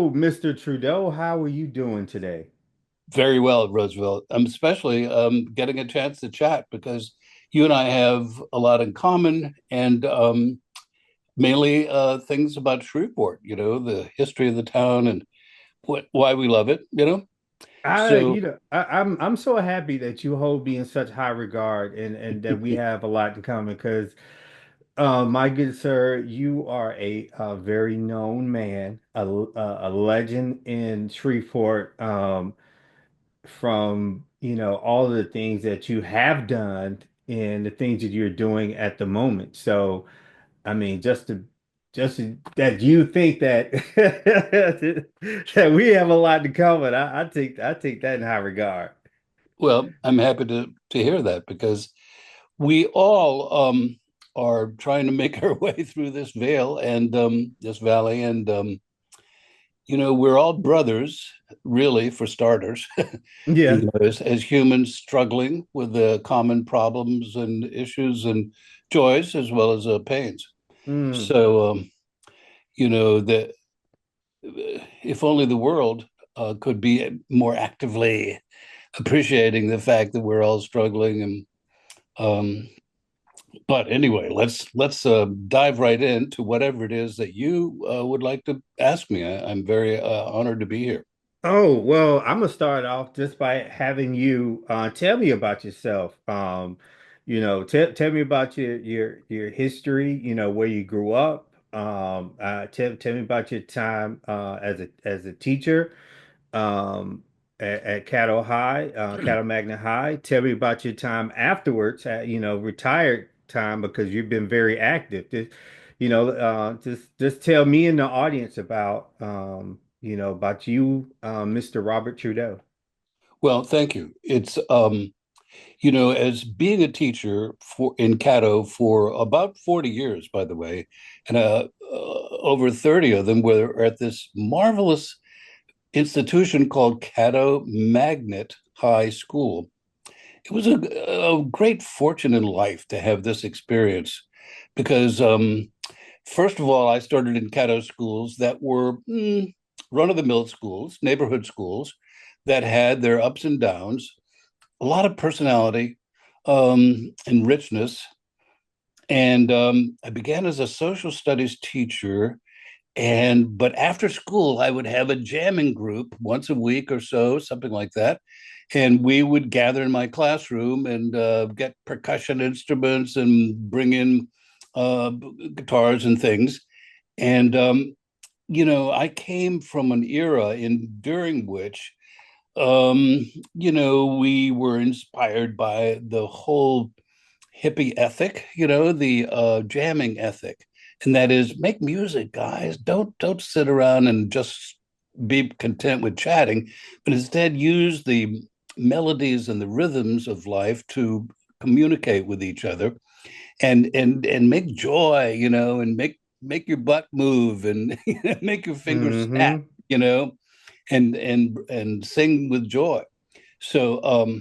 Hello, Mr. Trudeau. How are you doing today? Very well, Roosevelt. I'm especially getting a chance to chat because you and I have a lot in common and mainly things about Shreveport, the history of the town and why we love it. So, I'm so happy that you hold me in such high regard and that we have a lot in common because, my good sir, you are a very known man, a legend in Shreveport, from, all the things that you have done and the things that you're doing at the moment. So, I mean, that you think that that we have a lot in common. I take that in high regard. well, I'm happy to hear that because we all are trying to make our way through this vale and this valley, and we're all brothers, really, for starters. Yeah. As humans struggling with the common problems and issues and joys as well as pains. Mm. So, that if only the world could be more actively appreciating the fact that we're all struggling. And but anyway, let's dive right into whatever it is that you would like to ask me. I'm very honored to be here. Oh, well, I'm gonna start off just by having you tell me about yourself. Tell me about your history, where you grew up. Tell me about your time as a teacher at Caddo High, Caddo Magnet High. Tell me about your time afterwards, retired time because you've been very active. Just tell me and the audience about you, Mr. Robert Trudeau. Well, thank you. It's as being a teacher for in Caddo for about 40 years, by the way, and over 30 of them were at this marvelous institution called Caddo Magnet High School. It was a great fortune in life to have this experience because, first of all, I started in Caddo schools that were run of the mill schools, neighborhood schools that had their ups and downs, a lot of personality and richness. And I began as a social studies teacher. But after school, I would have a jamming group once a week or so, something like that. And we would gather in my classroom and get percussion instruments and bring in uh, guitars and things. And I came from an era during which we were inspired by the whole hippie ethic, the jamming ethic. And that is make music, guys. Don't sit around and just be content with chatting, but instead use the melodies and the rhythms of life to communicate with each other and make joy, and make your butt move and make your fingers snap, Mm-hmm. you know, and sing with joy. So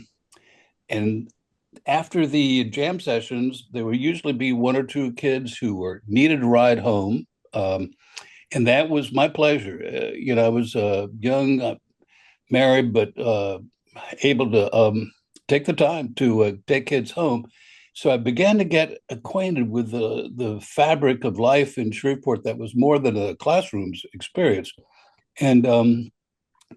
and after the jam sessions, there would usually be one or two kids who were needed a ride home. And that was my pleasure. I was young, married, but able to take the time to take kids home. So I began to get acquainted with the fabric of life in Shreveport that was more than a classroom's experience. And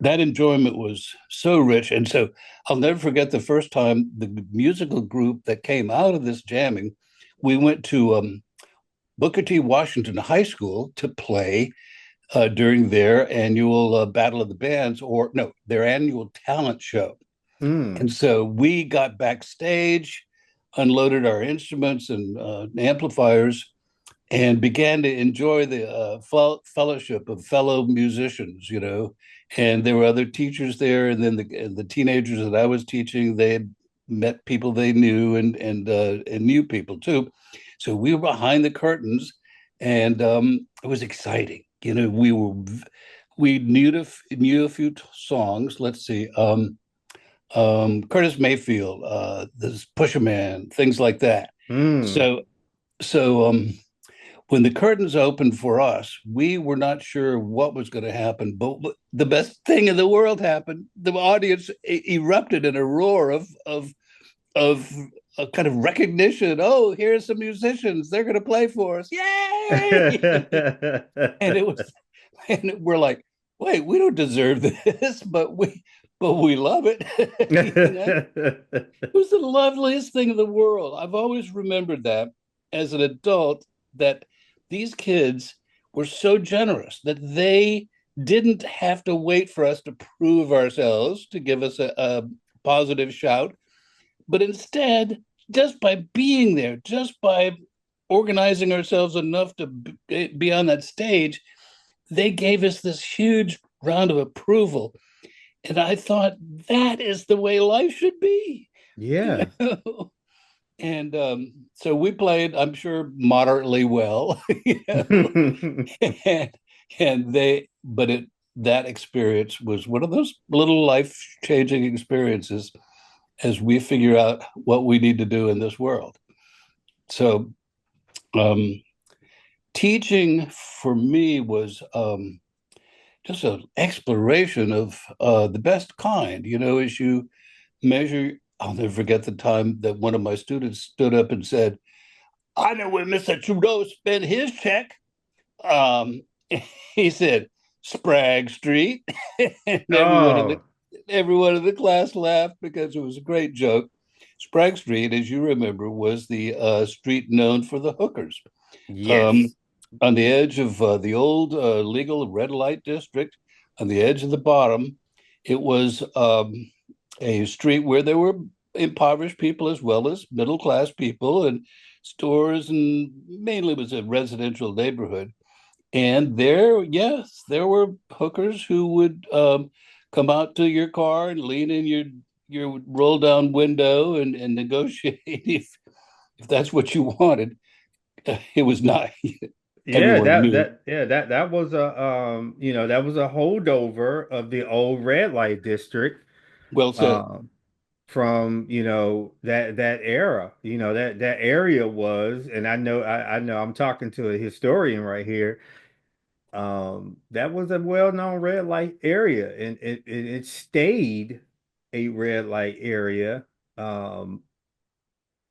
that enjoyment was so rich. And so I'll never forget the first time the musical group that came out of this jamming, we went to Booker T. Washington High School to play during their annual Battle of the Bands, or no, their annual talent show. Mm. And so we got backstage, unloaded our instruments and amplifiers, and began to enjoy the fellowship of fellow musicians, And there were other teachers there, and then the teenagers that I was teaching, they had met people they knew and new people too. So we were behind the curtains, and it was exciting. We knew a few songs. Let's see, Curtis Mayfield, this Pusher Man, things like that. Mm. So so when the curtains opened for us, we were not sure what was going to happen, but the best thing in the world happened. The audience erupted in a roar of a kind of recognition. Oh, here's some musicians. They're going to play for us. Yay! And it was, and we're like, wait, we don't deserve this, but we love it. You know, it was the loveliest thing in the world. I've always remembered that as an adult, that these kids were so generous that they didn't have to wait for us to prove ourselves to give us a positive shout, but instead, just by being there, just by organizing ourselves enough to be on that stage, they gave us this huge round of approval. And I thought, that is the way life should be, you Yeah. know? And so we played, I'm sure, moderately well, you know, and, but that experience was one of those little life changing experiences as we figure out what we need to do in this world. So, um, teaching for me was just an exploration of the best kind, as you measure. I'll never forget the time that one of my students stood up and said, I know where Mr. Trudeau spent his check. Um, he said, Sprague Street. And Oh, everyone in the class laughed because it was a great joke. Sprague Street, as you remember, was the street known for the hookers. Um, yes. on the edge of the old legal red light district, on the edge of the bottom, it was a street where there were impoverished people as well as middle class people and stores, and mainly it was a residential neighborhood. And there, yes, there were hookers who would come out to your car and lean in your roll down window and negotiate if that's what you wanted. It was not Yeah, everyone that knew. that yeah, that was a that was a holdover of the old red light district Well said. um from, that era. That area was, and I know I'm talking to a historian right here. That was a well-known red light area, and it stayed a red light area um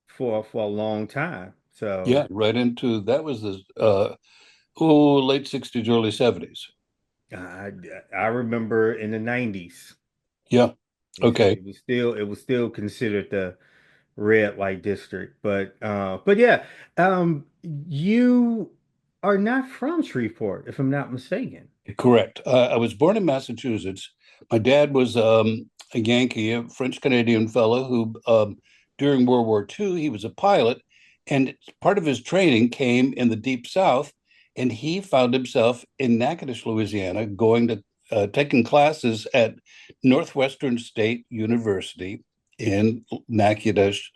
for a long time. So Yeah, right into that was the late 60s, early 70s. I I remember in the 90s. Yeah. Okay. It was still considered the red light district, but yeah, you are not from Shreveport, if I'm not mistaken. Correct. I was born in Massachusetts. My dad was a Yankee, a French Canadian fellow who, during World War II, he was a pilot, and part of his training came in the Deep South, and he found himself in Natchitoches, Louisiana, going to taking classes at Northwestern State University in Natchitoches,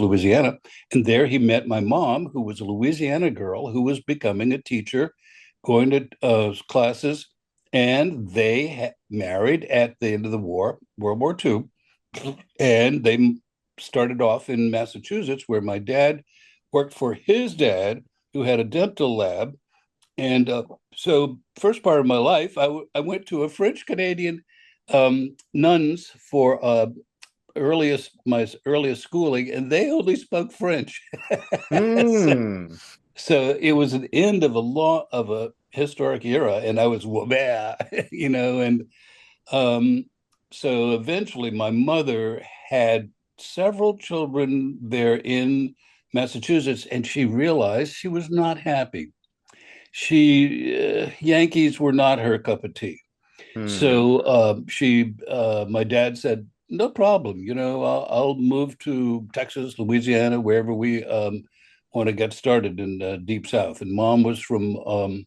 Louisiana. And there he met my mom, who was a Louisiana girl who was becoming a teacher, going to classes. And they married at the end of the war, World War II. And they started off in Massachusetts, where my dad worked for his dad, who had a dental lab. And so, first part of my life, I went to a French Canadian nuns for my earliest schooling, and they only spoke French. so, Hmm. so it was an end of a historic era, and I was and um, so eventually my mother had several children there in Massachusetts, and she realized she was not happy. Yankees were not her cup of tea. Hmm. So my dad said, no problem. I'll move to Texas, Louisiana, wherever we want to get started in Deep South. And mom was from um,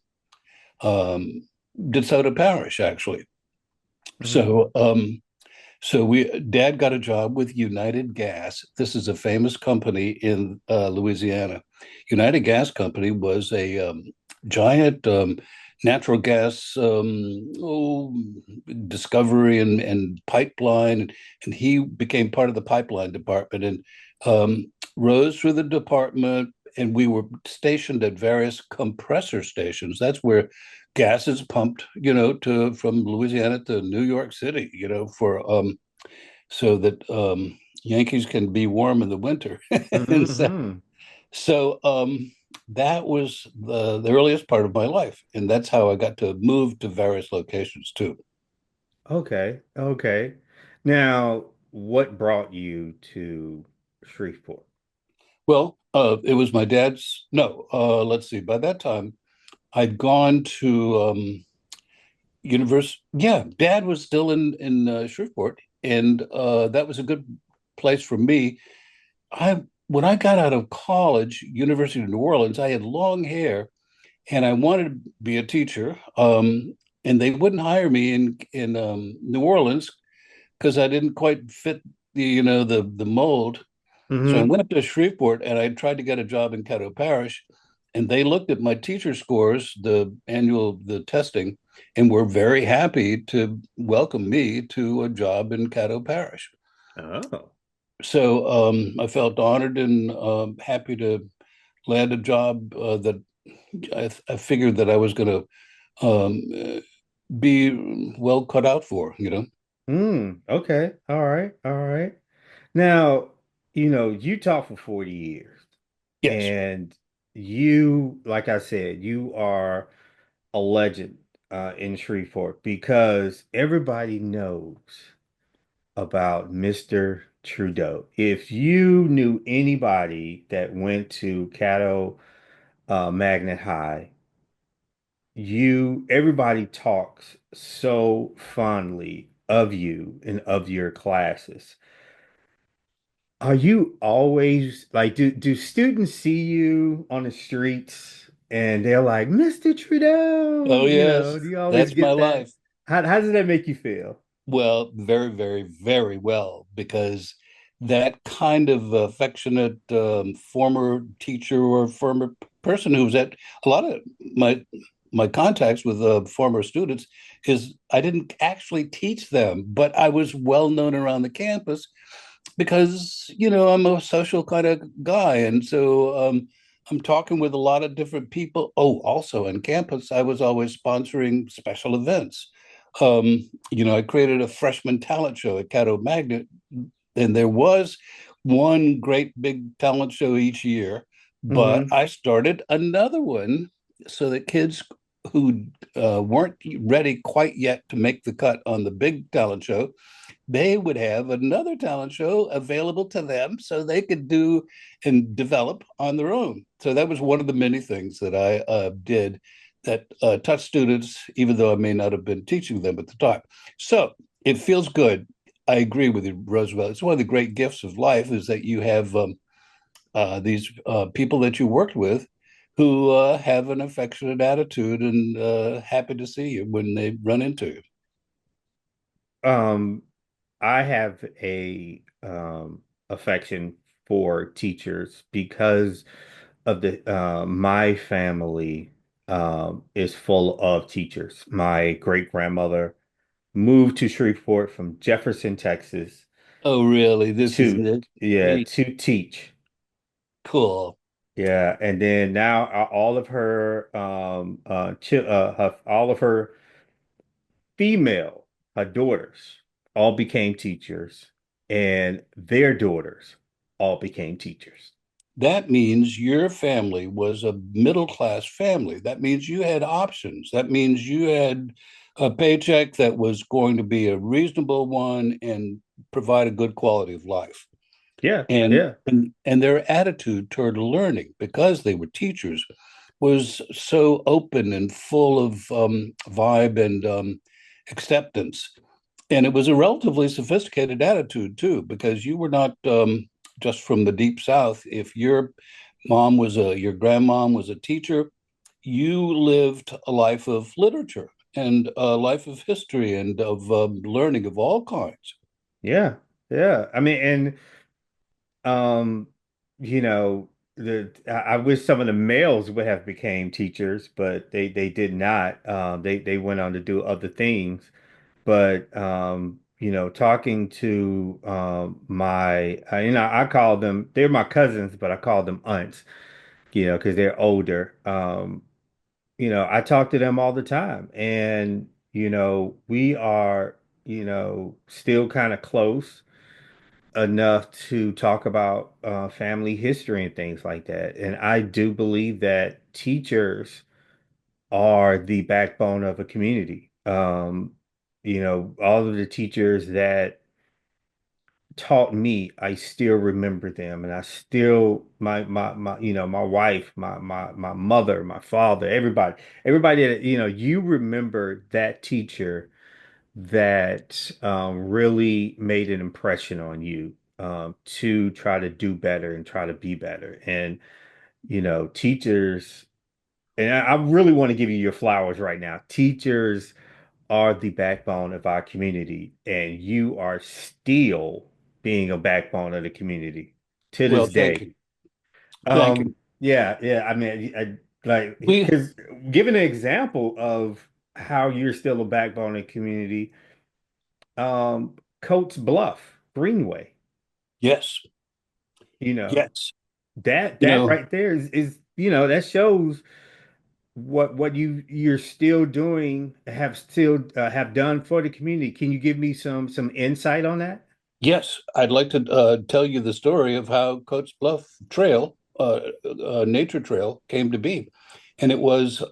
DeSoto Parish, actually. Hmm. So dad got a job with United Gas. This is a famous company in Louisiana. United Gas Company was a giant natural gas discovery and pipeline, and he became part of the pipeline department and rose through the department. and we were stationed at various compressor stations. That's where gas is pumped, to from Louisiana to New York City, for so that Yankees can be warm in the winter. And Hmm. that was the earliest part of my life, and that's how I got to move to various locations too. Okay. Okay. Now, what brought you to Shreveport? Well, it was my dad's. No, let's see. By that time, I'd gone to university. Yeah, Dad was still in Shreveport, and that was a good place for me. I When I got out of college, University of New Orleans, I had long hair, and I wanted to be a teacher. And they wouldn't hire me in New Orleans because I didn't quite fit the mold. So I Hmm. went up to Shreveport and I tried to get a job in Caddo Parish, and they looked at my teacher scores, the testing, and were very happy to welcome me to a job in Caddo Parish. Oh. So I felt honored and happy to land a job that I figured that I was going to be well cut out for. Okay. All right. All right. Now, you taught for 40 years Yes. and you, like I said, you are a legend in Shreveport because everybody knows about Mr. Trudeau. If you knew anybody that went to Caddo Magnet High, everybody talks so fondly of you and of your classes. Are you always like, do students see you on the streets and they're like, Mr. Trudeau? Oh, yes. Do you always That's my get that? life. How does that make you feel? Well, very, very, very well, because that kind of affectionate former teacher or former person who's at a lot of my contacts with former students is I didn't actually teach them, but I was well known around the campus because I'm a social kind of guy, and so I'm talking with a lot of different people. Oh, also on campus, I was always sponsoring special events. I created a freshman talent show at Caddo Magnet, and there was one great big talent show each year, but Hmm. I started another one so that kids who weren't ready quite yet to make the cut on the big talent show, they would have another talent show available to them so they could do and develop on their own. So that was one of the many things that I did that touched students, even though I may not have been teaching them at the time. So it feels good. I agree with you, Roosevelt. It's one of the great gifts of life is that you have these people that you worked with who have an affectionate attitude and happy to see you when they run into you. Um, I have a affection for teachers because of the my family is full of teachers. My great grandmother moved to Shreveport from Jefferson, Texas Oh, really? This is to Nick. yeah, Great. to teach. Cool. Yeah, and then now all of her all of her female her daughters all became teachers and their daughters all became teachers. That means your family was a middle class family. That means you had options. That means you had a paycheck that was going to be a reasonable one and provide a good quality of life. Yeah, And yeah. and their attitude toward learning, because they were teachers, was so open and full of vibe and acceptance. And it was a relatively sophisticated attitude too, because you were not just from the deep South. If your grandmom was a teacher, you lived a life of literature and a life of history and of learning of all kinds. Yeah, yeah. I mean, and um, I wish some of the males would have became teachers, but they did not. They went on to do other things. But talking to my I call them they're my cousins, but I call them aunts. because they're older. I talk to them all the time, and we are, still kind of close enough to talk about family history and things like that. And I do believe that teachers are the backbone of a community. All of the teachers that taught me, I still remember them, and I still my wife, my mother, my father, everybody that you remember that teacher that really made an impression on you to try to do better and try to be better. And teachers, and I really want to give you your flowers right now. Teachers are the backbone of our community, and you are still being a backbone of the community to Well, this thank day. you. Thank you. Yeah, yeah. I mean, like We, because giving an example of how you're still a backbone of the community, Coates Bluff, Greenway, yes, you know, yes. that You that know, right there is that shows what you're still doing, have done for the community. Can you give me some insight on that? yes, I'd like to tell you the story of how Coates Bluff Trail, nature trail, came to be. And it was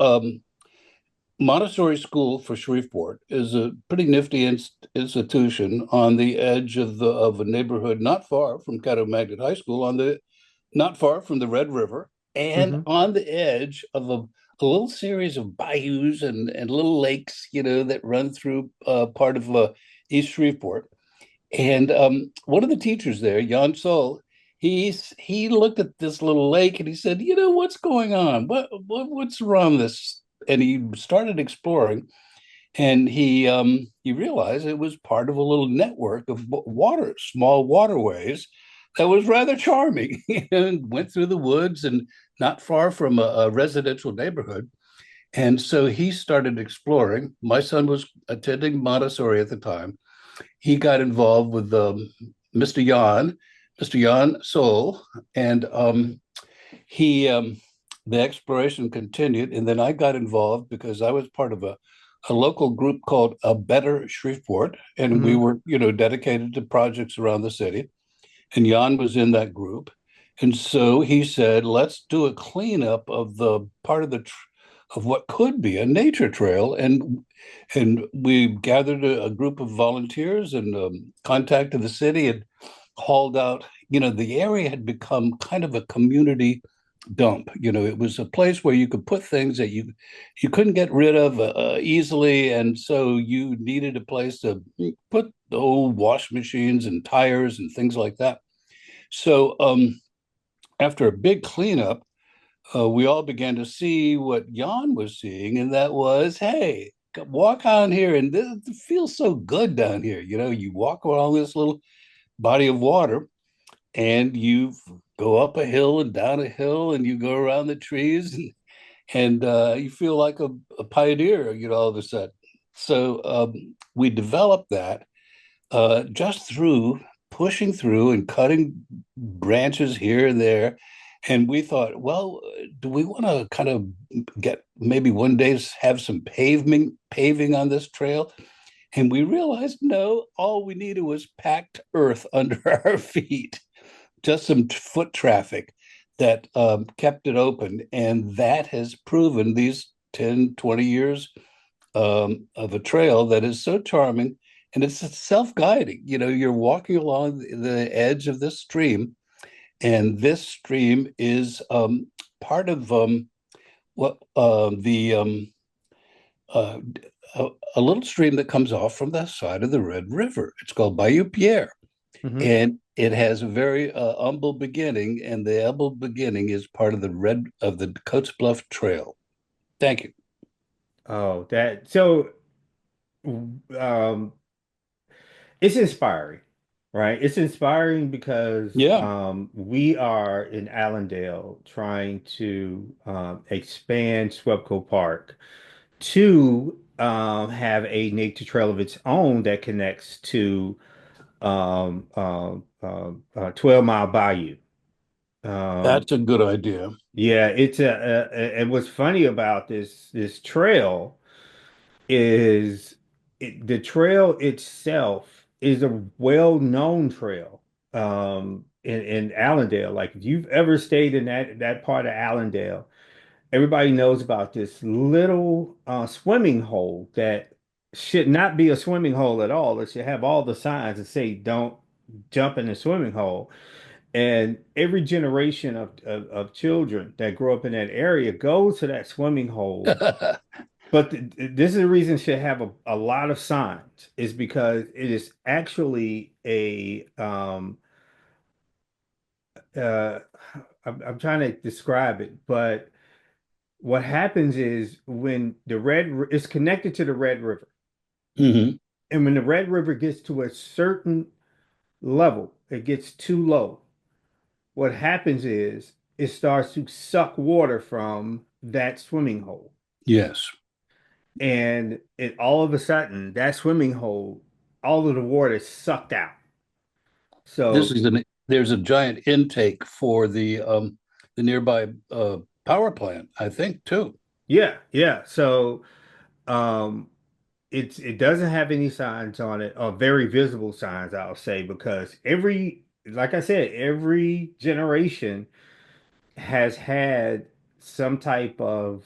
Montessori School for Shreveport is a pretty nifty institution on the edge of a neighborhood not far from Caddo Magnet High School, not far from the Red River, and Hmm. on the edge of a little series of bayous and little lakes, that run through part of East Shreveport. And one of the teachers there, Jan Sol, he looked at this little lake and he said, what's going on? What's around this? And he started exploring, and he realized it was part of a little network of small waterways that was rather charming, and went through the woods and not far from a residential neighborhood. And so he started exploring. My son was attending Montessori at the time. He got involved with Mr. Jan Sol, and he the exploration continued. And then I got involved because I was part of a local group called A Better Shreveport, and we Hmm. were, dedicated to projects around the city. And Jan was in that group. And so he said, let's do a cleanup of the part of what could be a nature trail. And we gathered a group of volunteers and contacted the city and hauled out. The area had become kind of a community dump. It was a place where you could put things that you couldn't get rid of easily, and so you needed a place to put the old wash machines and tires and things like that. So after a big cleanup, we all began to see what Jan was seeing, and that was, hey, walk on here, and it feels so good down here. You walk along this little body of water, and you go up a hill and down a hill, and you go around the trees, and you feel like a pioneer, all of a sudden. So we developed that just through pushing through and cutting branches here and there. And we thought, well, do we want to kind of get maybe one day have some paving on this trail? And we realized no, all we needed was packed earth under our feet, just some foot traffic that kept it open. And that has proven these 10, 20 years of a trail that is so charming, and it's self-guiding. You're walking along the edge of this stream, and this stream is part of what the uh, a little stream that comes off from the side of the Red River. It's called Bayou Pierre, Hmm. and it has a very humble beginning, and the humble beginning is part of the Coates Bluff Trail. Thank you. Oh, that so um it's inspiring, right? It's inspiring because Yeah. we are in Allendale trying to expand Swepco Park to have a nature trail of its own that connects to 12 Mile Bayou. Um, That's a good idea. yeah, and what's funny about this trail is the trail itself is a well-known trail in Allendale. Like if you've ever stayed in that part of Allendale, everybody knows about this little swimming hole that should not be a swimming hole at all. It should have all the signs that say don't jump in the swimming hole. And every generation of children that grow up in that area goes to that swimming hole, but this is the reason it should have a lot of signs, is because it is actually uh I'm trying to describe it, but what happens is when it's connected to the Red River, Hmm. and when the Red River gets to a certain level, it gets too low. What happens is it starts to suck water from that swimming hole. Yes. And it all of a sudden, that swimming hole, all of the water is sucked out. This So is there's a giant intake for the nearby power plant, I think, too. yeah, yeah. So um it doesn't have any signs on it, or very visible signs, I'll say, because like I said, every generation has had some type of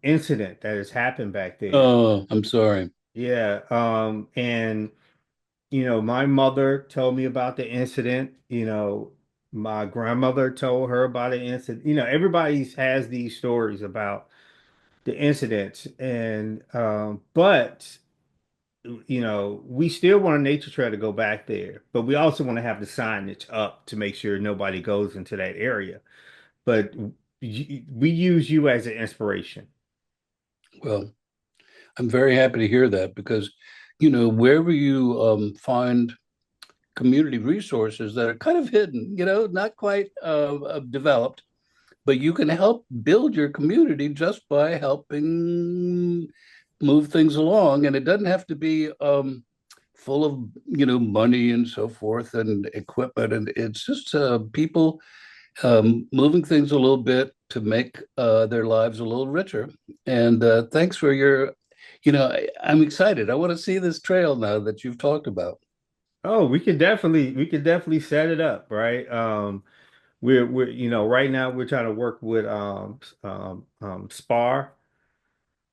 incident that has happened back there. Oh, I'm sorry. Yeah. And my mother told me about the incident. My grandmother told her about the incident. Everybody has these stories about the incidents, and but we still want a nature trail to go back there, but we also want to have the signage up to make sure nobody goes into that area. But we use you as an inspiration. Well, I'm very happy to hear that because, wherever you find community resources that are kind of hidden, not quite developed, but you can help build your community just by helping move things along. And it doesn't have to be full of, money and so forth and equipment. And it's just people moving things a little bit to make their lives a little richer. And thanks for I'm excited. I want to see this trail now that you've talked about. Oh, we could definitely set it up, right? We're right now we're trying to work with Spar,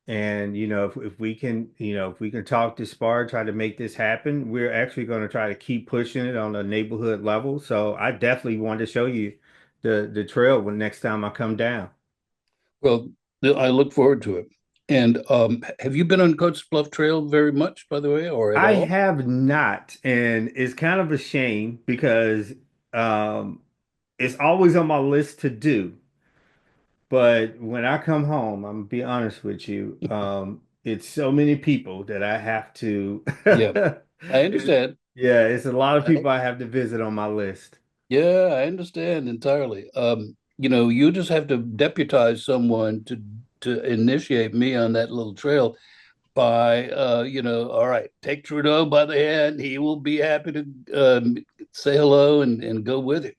and if we can talk to Spar, try to make this happen. We're actually going to try to keep pushing it on a neighborhood level. So I definitely want to show you the trail when next time I come down. Well, I look forward to it. And have you been on Coach Bluff Trail very much, by the way, or at I all? have not, and it's kind of a shame because um, it's always on my list to do. But when I come home, I'm gonna be honest with you, it's so many people that I have to. Yeah, I understand. Yeah, it's a lot of I, people I have to visit on my list. yeah, I understand entirely. You just have to deputize someone to initiate me on that little trail by all right, take Trudeau by the hand. He will be happy to say hello and go with it.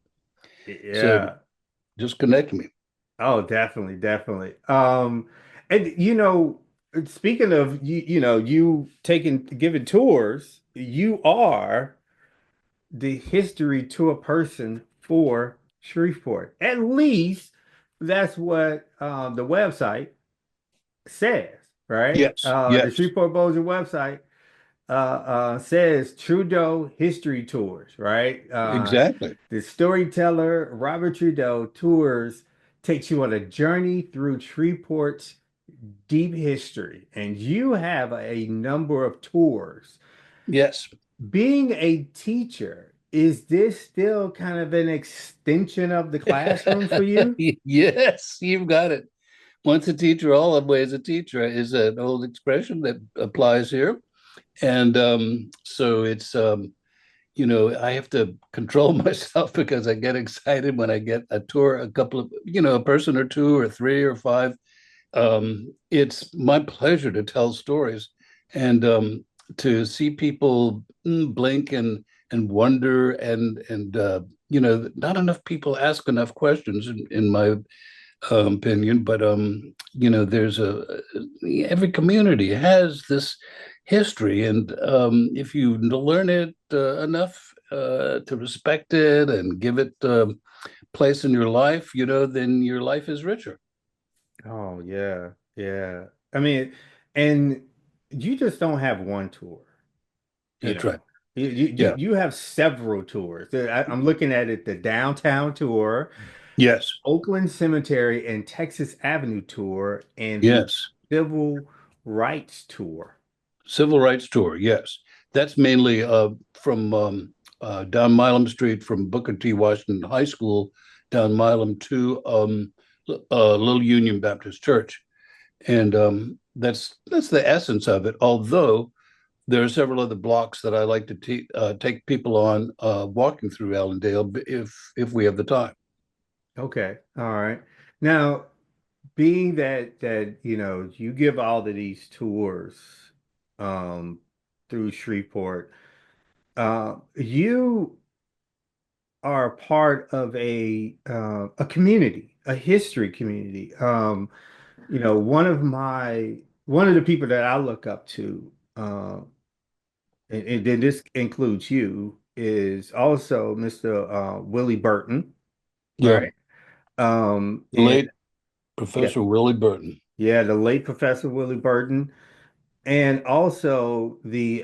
So Yeah. just connect me. Oh, definitely, definitely. And speaking of you giving tours, you are the history tour person for Shreveport. At least that's what the website says, right? Yes, The yes, Shreveport Bossier website says Trudeau History Tours, right? exactly. The storyteller Robert Trudeau Tours takes you on a journey through Shreveport's deep history, and you have a number of tours. Yes. Being a teacher, is this still kind of an extension of the classroom for you? Yes, you've got it. Once a teacher, always a teacher is an old expression that applies here. And so it's, I have to control myself because I get excited when I get a tour, a couple of, a person or two or three or five. It's my pleasure to tell stories and to see people blink and wonder, and not enough people ask enough questions in my opinion. But there's a every community has this history, and if you learn it enough to respect it and give it place in your life, then your life is richer. Oh yeah, yeah. I mean, and you just don't have one tour, you That's right. know. You Yeah. you have several tours. I'm looking at it, the downtown tour, Yes. Oakland Cemetery and Texas Avenue tour, and the Yes. Civil Rights tour. Civil rights tour. Yes. That's mainly from down Milam Street from Booker T. Washington High School down Milam to Little Union Baptist Church. And that's the essence of it. Although there are several other blocks that I like to take people on walking through Allendale if we have the time. Okay. All right. Now, being that you give all of these tours um through Shreveport, you are part of a community, a history community. One of the people that I look up to, and then this includes you, is also Mr. Willie Burton, Yeah, right? the And late yeah, Professor Willie Burton. yeah, the late Professor Willie Burton, and also the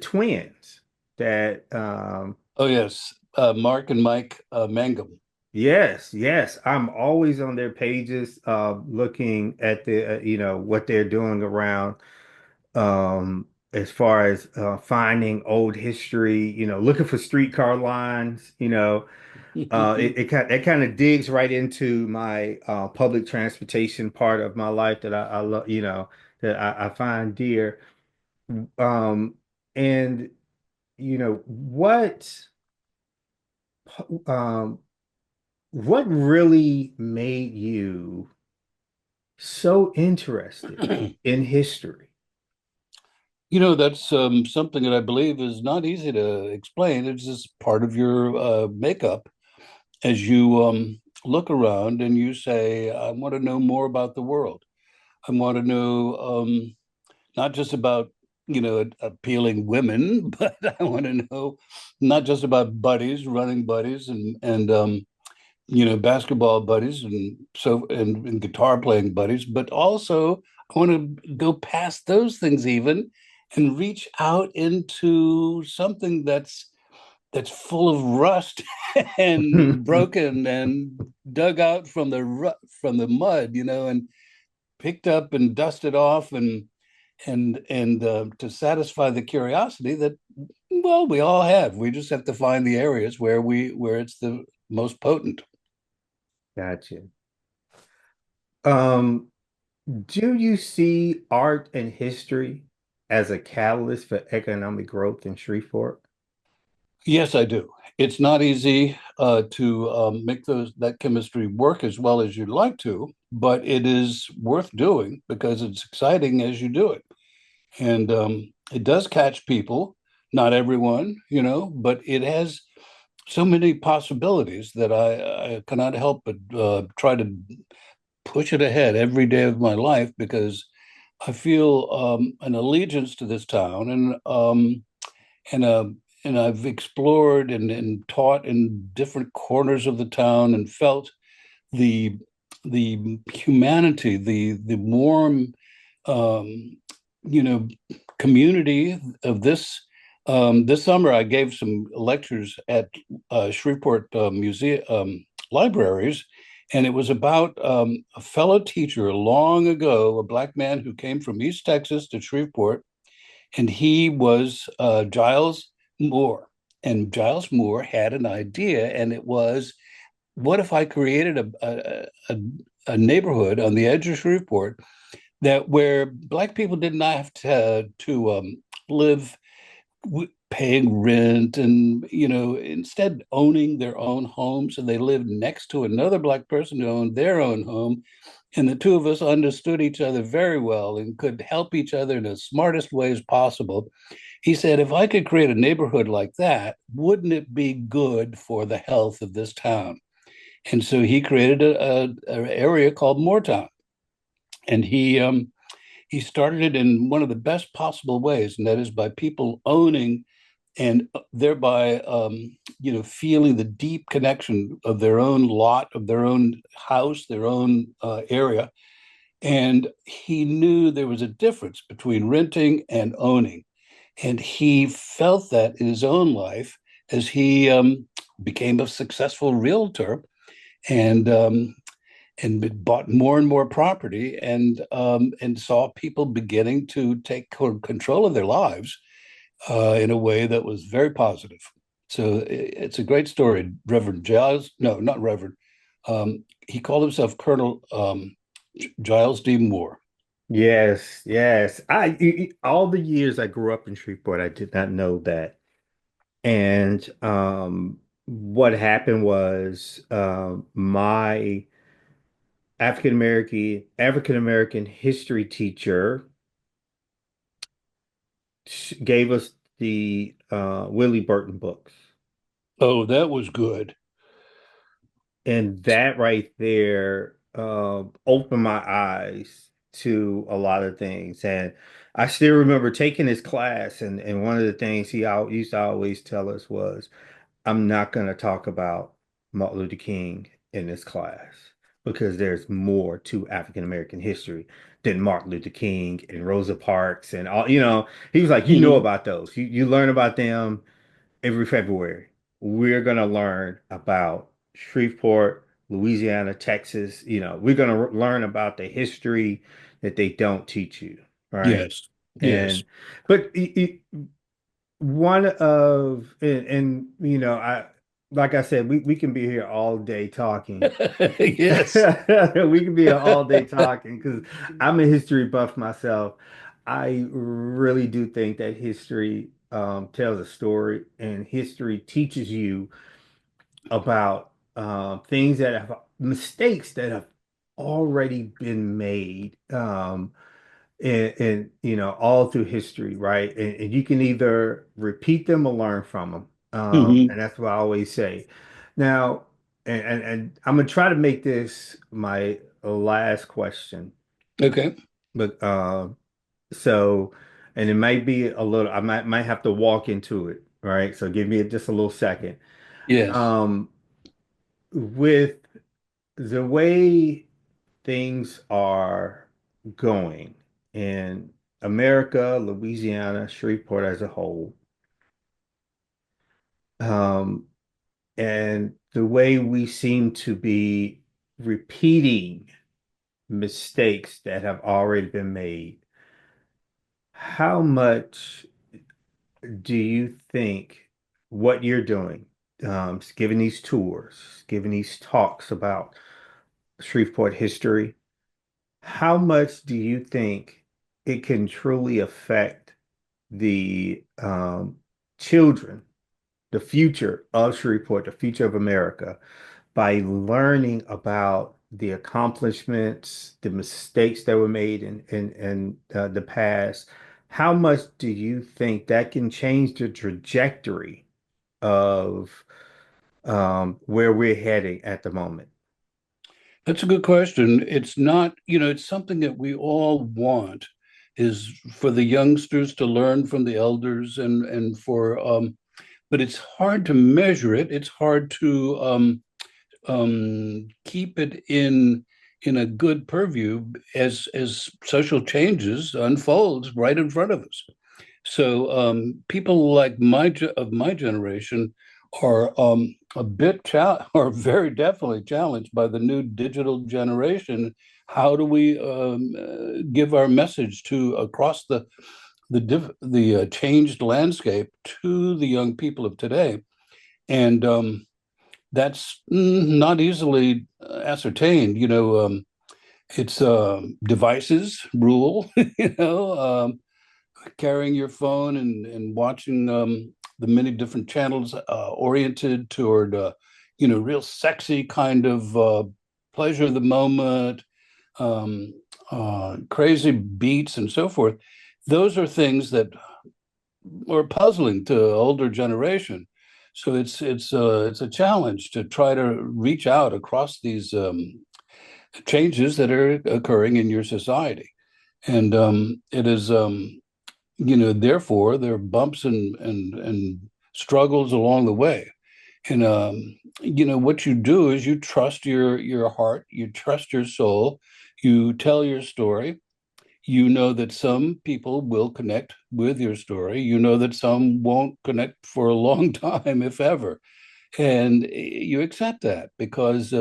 twins that Oh yes, Mark and Mike Mangum. yes, yes, I'm always on their pages looking at the what they're doing around as far as finding old history, looking for streetcar lines, it kind of digs right into my public transportation part of my life that I love, that I find dear. Um, and um, what really made you so interested in history? That's something that I believe is not easy to explain. It's just part of your makeup as you look around and you say, I want to know more about the world. I want to know not just about, appealing women, but I want to know not just about buddies, running buddies, and basketball buddies, and guitar playing buddies, but also I want to go past those things even and reach out into something that's full of rust and broken and dug out from the mud, and picked up and dusted off and to satisfy the curiosity that, well, we all have. We just have to find the areas where it's the most potent. Gotcha. Um, do you see art and history as a catalyst for economic growth in Shreveport? Yes, I do. It's not easy to make that chemistry work as well as you'd like to, but it is worth doing because it's exciting as you do it, and it does catch people. Not everyone, but it has so many possibilities that I cannot help but try to push it ahead every day of my life because I feel an allegiance to this town, and and I've explored and taught in different corners of the town and felt the the humanity, the warm, um, you know, community of this. This summer, I gave some lectures at Shreveport Museum libraries, and it was about a fellow teacher long ago, a black man who came from East Texas to Shreveport, and he was Giles Moore. And Giles Moore had an idea, and it was, what if I created a neighborhood on the edge of Shreveport that where black people did not have to live paying rent and instead owning their own homes, and they lived next to another black person who owned their own home, and the two of us understood each other very well and could help each other in the smartest ways possible. he said, if I could create a neighborhood like that, wouldn't it be good for the health of this town? And so he created an area called Moortown, and he started it in one of the best possible ways, and that is by people owning and thereby feeling the deep connection of their own lot, of their own house, their own area. And he knew there was a difference between renting and owning, and he felt that in his own life as he became a successful realtor and bought more and more property and saw people beginning to take control of their lives in a way that was very positive. So it's a great story. Reverend Giles, no, not Reverend. He called himself Colonel Giles D. Moore. Yes, yes. All the years I grew up in Shreveport, I did not know that. And what happened was my African American history teacher gave us the Willie Burton books. Oh, that was good. And that right there opened my eyes to a lot of things. And I still remember taking his class, and one of the things used to always tell us was, I'm not going to talk about Martin Luther King in this class because there's more to African American history than Martin Luther King and Rosa Parks and all, he was like, you know Mhm. about those. You learn about them every February. We're going to learn about Shreveport, Louisiana, Texas. We're going to learn about the history that they don't teach you, right? Yes, yes. And, but one of, I, like I said, we can be here all day talking. Yes. We can be here all day talking because I'm a history buff myself. I really do think that history tells a story, and history teaches you about things that have mistakes that have already been made. And all through history, right? And you can either repeat them or learn from them. Hmm. And that's what I always say. Now, and I'm gonna try to make this my last question, Okay. but so, and it might be a little, I might have to walk into it, right? So give me just a little second. Yes. Um, with the way things are going in America, Louisiana, Shreveport as a whole, um, and the way we seem to be repeating mistakes that have already been made, how much do you think what you're doing, giving these tours, giving these talks about Shreveport history, how much do you think it can truly affect the children, the future of Shreveport, the future of America, by learning about the accomplishments, the mistakes that were made in the past? How much do you think that can change the trajectory of where we're heading at the moment? That's a good question. It's not, it's something that we all want is for the youngsters to learn from the elders and for but it's hard to measure it. It's hard to keep it in a good purview as social changes unfolds right in front of us. So people like of my generation are a bit are very definitely challenged by the new digital generation. How do we give our message to across the changed landscape to the young people of today? And that's not easily ascertained. It's devices rule. Carrying your phone and watching the many different channels oriented toward real sexy kind of pleasure of the moment, crazy beats and so forth. Those are things that or puzzling to older generation. So it's a challenge to try to reach out across these changes that are occurring in your society. And it is therefore there are bumps and struggles along the way. And what you do is you trust your heart, you trust your soul, you tell your story. You know that some people will connect with your story. You know that some won't connect for a long time, if ever. And you accept that because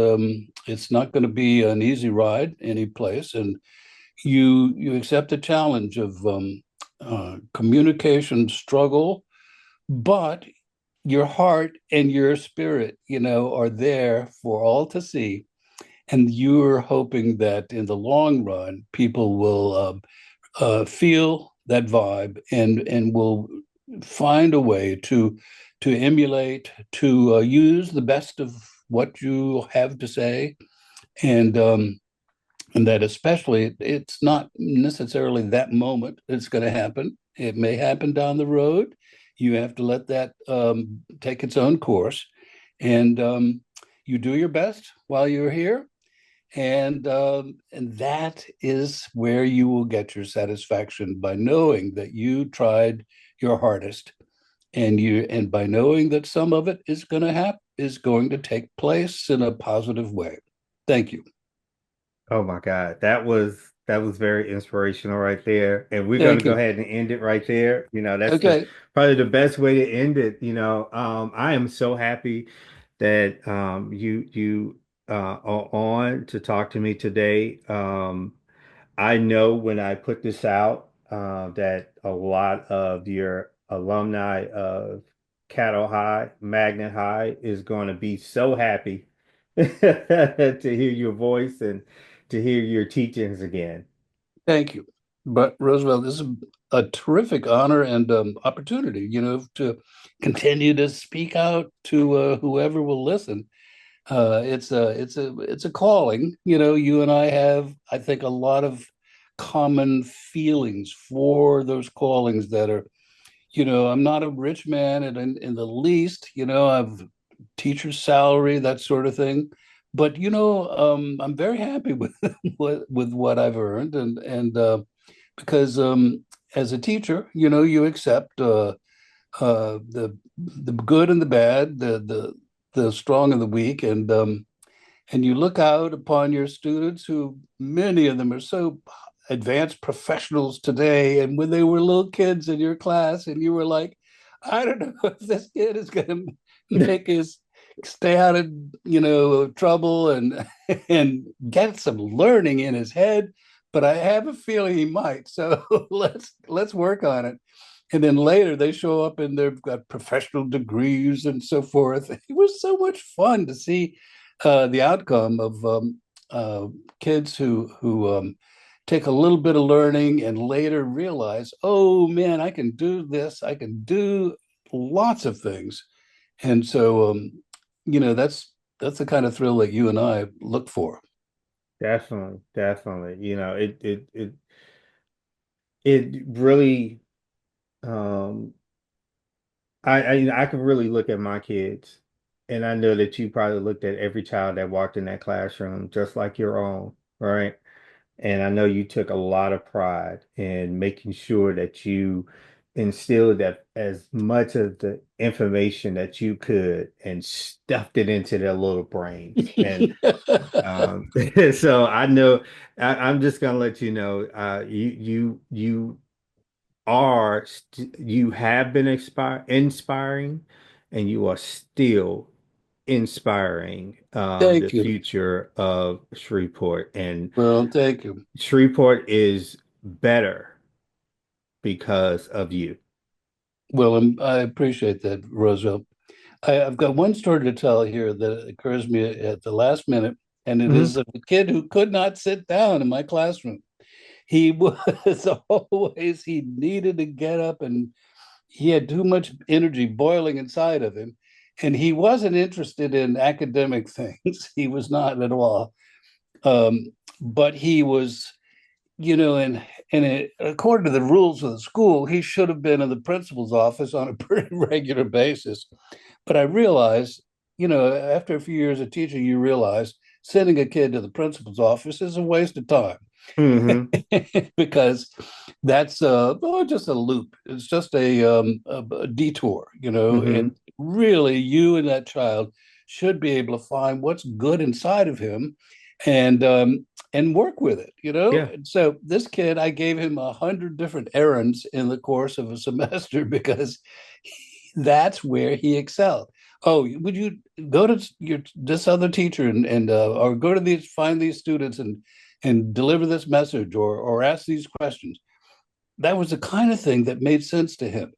it's not going to be an easy ride any place. And you accept the challenge of communication struggle, but your heart and your spirit, are there for all to see. And you're hoping that in the long run, people will feel that vibe and will find a way to emulate, to use the best of what you have to say, and and that especially it's not necessarily that moment it's going to happen. It may happen down the road. You have to let that take its own course, and you do your best while you're here, and that is where you will get your satisfaction by knowing that you tried your hardest, and by knowing that some of it is going to happen, is going to take place in a positive way. Thank you. Oh my God, that was very inspirational right there. And we're gonna Thank go you. ahead and end it right there. That's the Okay. probably the best way to end it. I am so happy that you are on to talk to me today. I know when I put this out, that a lot of your alumni of Caddo High, Magnet High is going to be so happy to hear your voice and to hear your teachings again. Thank you. But Roosevelt, this is a terrific honor and opportunity, to continue to speak out to whoever will listen. It's a calling. You and I have, I think, a lot of common feelings for those callings that are, I'm not a rich man in the least. I've teacher's salary, that sort of thing. But I'm very happy with with what I've earned, and because as a teacher, you accept the good and the bad, the strong and the weak, and you look out upon your students, who many of them are so advanced professionals today, and when they were little kids in your class, and you were like, I don't know if this kid is going to make his stay out of trouble and and get some learning in his head, but I have a feeling he might. So let's work on it. And then later they show up and they've got professional degrees and so forth. It was so much fun to see the outcome of uh, kids who take a little bit of learning and later realize, oh man, I can do this. I can do lots of things. And so, that's the kind of thrill that you and I look for. Definitely, definitely. It really um I could really look at my kids, and I know that you probably looked at every child that walked in that classroom just like your own, right? And I know you took a lot of pride in making sure that you instilled that as much of the information that you could and stuffed it into their little brains. And so I know I'm just gonna let you know, you have been inspiring, and you are still inspiring the Thank you. future of Shreveport. And Well, thank you. Shreveport is better because of you. Well, I appreciate that, Roosevelt. I've got one story to tell here that occurs to me at the last minute, and it is Mhm. of a kid who could not sit down in my classroom. He was always, he needed to get up, and he had too much energy boiling inside of him. And he wasn't interested in academic things. He was not at all. Um, but he was according to the rules of the school, he should have been in the principal's office on a pretty regular basis. But I realized, after a few years of teaching, you realize sending a kid to the principal's office is a waste of time. Hmm. Because that's just a loop. It's just a detour, and Hmm. really you and that child should be able to find what's good inside of him and work with it. Yeah. And so this kid, I gave him 100 different errands in the course of a semester because that's where he excelled. Oh, would you go to this other teacher and or go to these find these students and deliver this message or ask these questions? That was the kind of thing that made sense to him.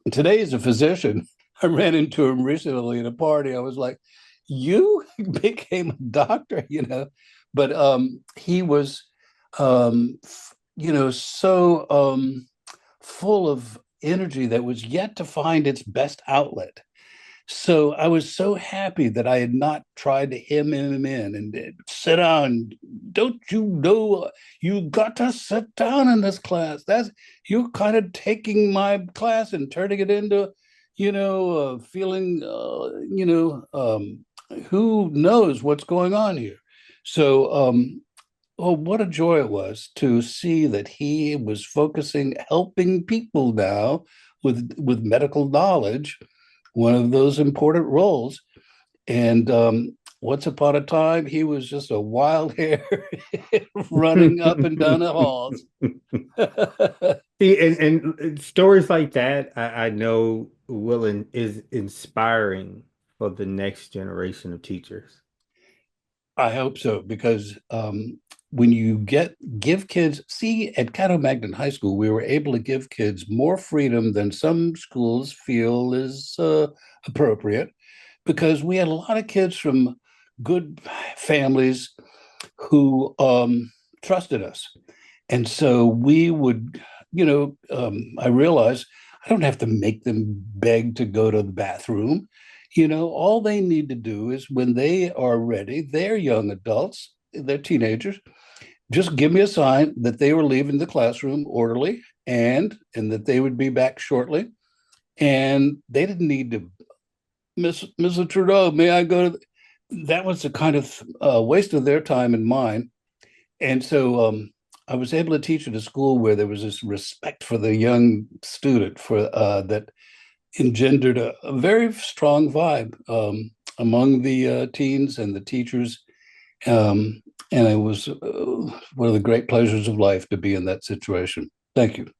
And today, as a physician, I ran into him recently at a party. I was like, "You became a doctor?" But he was, so full of energy that was yet to find its best outlet. So I was so happy that I had not tried to hem him in and sit down. Don't you know you got to sit down in this class? That's you're kind of taking my class and turning it into, feeling, who knows what's going on here. So, oh, what a joy it was to see that he was focusing, helping people now with medical knowledge, one of those important roles. And once upon a time, he was just a wild hare running up and down the halls. See, and stories like that, I know is inspiring for the next generation of teachers. I hope so, because when you give kids, see, at Caddo Magnet High School, we were able to give kids more freedom than some schools feel is appropriate, because we had a lot of kids from good families who trusted us. And so we would, I realized I don't have to make them beg to go to the bathroom. All they need to do is when they are ready, they're young adults, they're teenagers, just give me a sign that they were leaving the classroom orderly and that they would be back shortly. And they didn't need to, Mr. Trudeau, may I go to that was the kind of waste of their time and mine. And so I was able to teach at a school where there was this respect for the young student for that engendered a very strong vibe among the teens and the teachers. And it was one of the great pleasures of life to be in that situation. Thank you.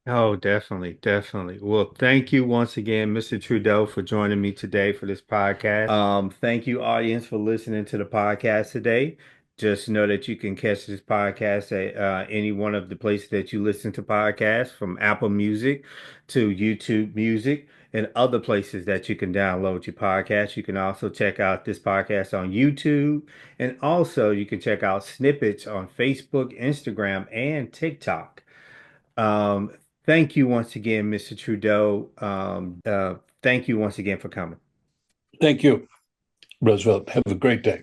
Oh, definitely, definitely. Well, thank you once again, Mr. Trudeau, for joining me today for this podcast. Thank you, audience, for listening to the podcast today. Just know that you can catch this podcast at any one of the places that you listen to podcasts, from Apple Music to YouTube Music and other places that you can download your podcast. You can also check out this podcast on YouTube, and also you can check out snippets on Facebook, Instagram, and TikTok. Um, Thank you once again, Mr. Trudeau. Thank you once again for coming. Thank you, Roosevelt. Have a great day.